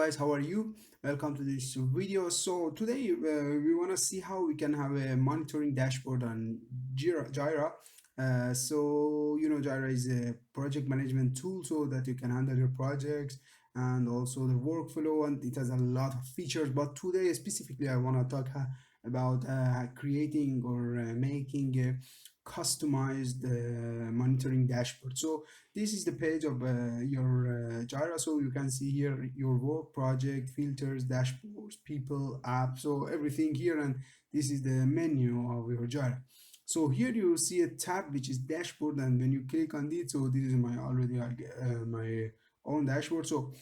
guys, how are you? Welcome to this video. So today we want to see how we can have a monitoring dashboard on Jira. Jira is a project management tool so that you can handle your projects and also the workflow, and it has a lot of features. But today specifically I want to talk about creating or making a customized monitoring dashboard. So this is the page of your Jira. So you can see here your work, project, filters, dashboards, people, apps, so everything here. And this is the menu of your Jira. So here you see a tab which is dashboard, and when you click on it, so this is my already my own dashboard. So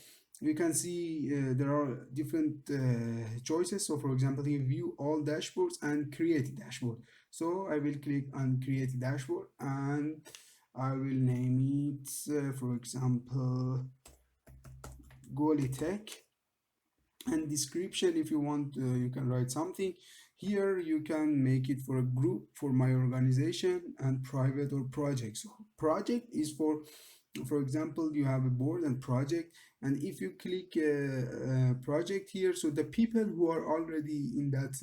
you can see there are different choices. So for example, here view all dashboards and create a dashboard. So I will click on create a dashboard, and I will name it for example Tech. And description, if you want, you can write something here. You can make it for a group, for my organization, and private or project. So project is for example, you have a board and project, and if you click project here, so the people who are already in that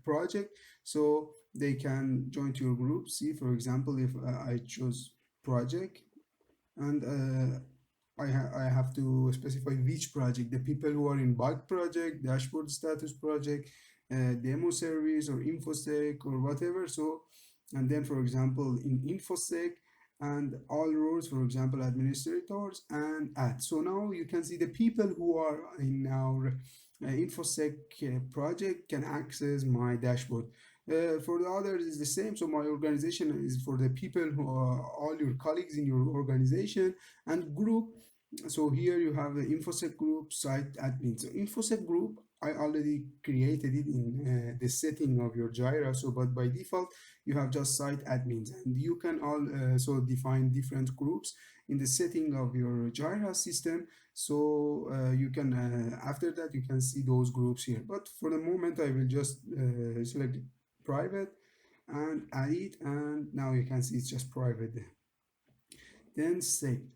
project, so they can join to your group. See, for example, if I choose project, and I have to specify which project, the people who are in bug project, dashboard status project, demo service, or infosec, or whatever. So, and then for example in infosec, and all roles, for example administrators and ads. So now you can see the people who are in our infosec project can access my dashboard. For the others is the same. So my organization is for the people who are all your colleagues in your organization. And group, so here you have the infosec group, site admin. So infosec group, I already created it in the setting of your Jira. So but by default you have just site admins, and you can also define different groups in the setting of your Jira system. So you can after that you can see those groups here, but for the moment I will just select private and add it, and now you can see it's just private. Then save.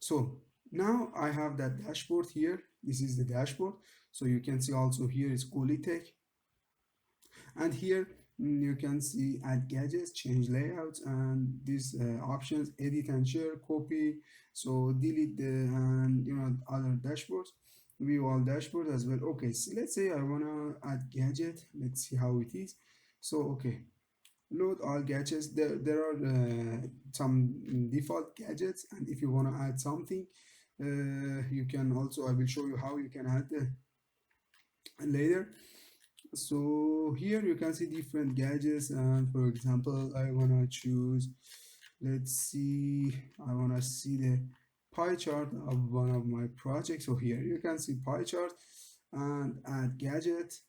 So now I have that dashboard here. This is the dashboard. So you can see also here is Tech, and here you can see add gadgets, change layouts, and these options: edit and share, copy, so delete the, and other dashboards, view all dashboard as well. Okay, so let's say I want to add gadget. Let's see how it is. So okay, load all gadgets. There are some default gadgets, and if you want to add something, you can also, I will show you how you can add later. So here you can see different gadgets, and for example I want to choose, let's see, I want to see the pie chart of one of my projects. So here you can see pie chart and add gadget.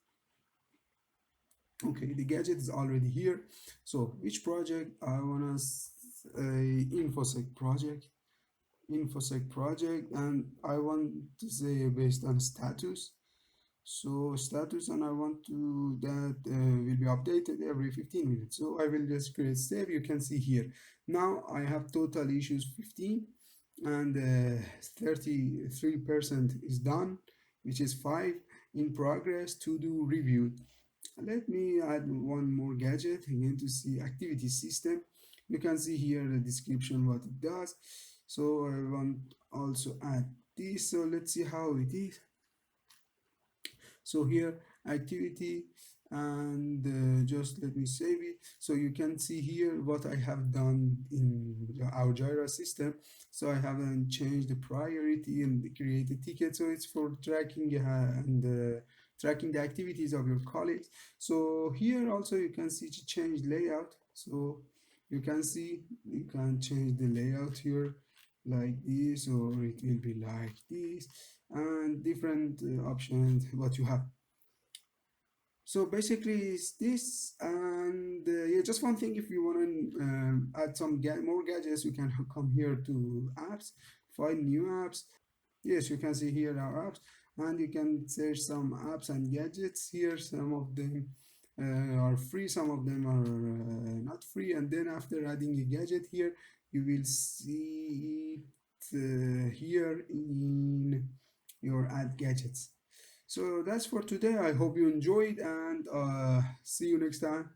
Okay, the gadget is already here. So which project I want to infosec project, and I want to say based on status. So status, and I want to that will be updated every 15 minutes. So I will just create save. You can see here now I have total issues 15, and 33% is done, which is 5 in progress, to do review. Let me add one more gadget again to see activity system. You can see here the description what it does. So I want also add this. So let's see how it is. So here activity, and just let me save it. So you can see here what I have done in our Jira system. So I haven't changed the priority and create a ticket. So it's for tracking and tracking the activities of your colleagues. So here also you can see to change layout. So you can see you can change the layout here like this, or it will be like this, and different options what you have. So basically it's this, and yeah, just one thing, if you want to add some more gadgets, you can come here to apps, find new apps. Yes, you can see here our apps, and you can search some apps and gadgets here. Some of them are free, some of them are not free, and then after adding a gadget here, you will see it here in your ad gadgets. So that's for today. I hope you enjoyed, and see you next time.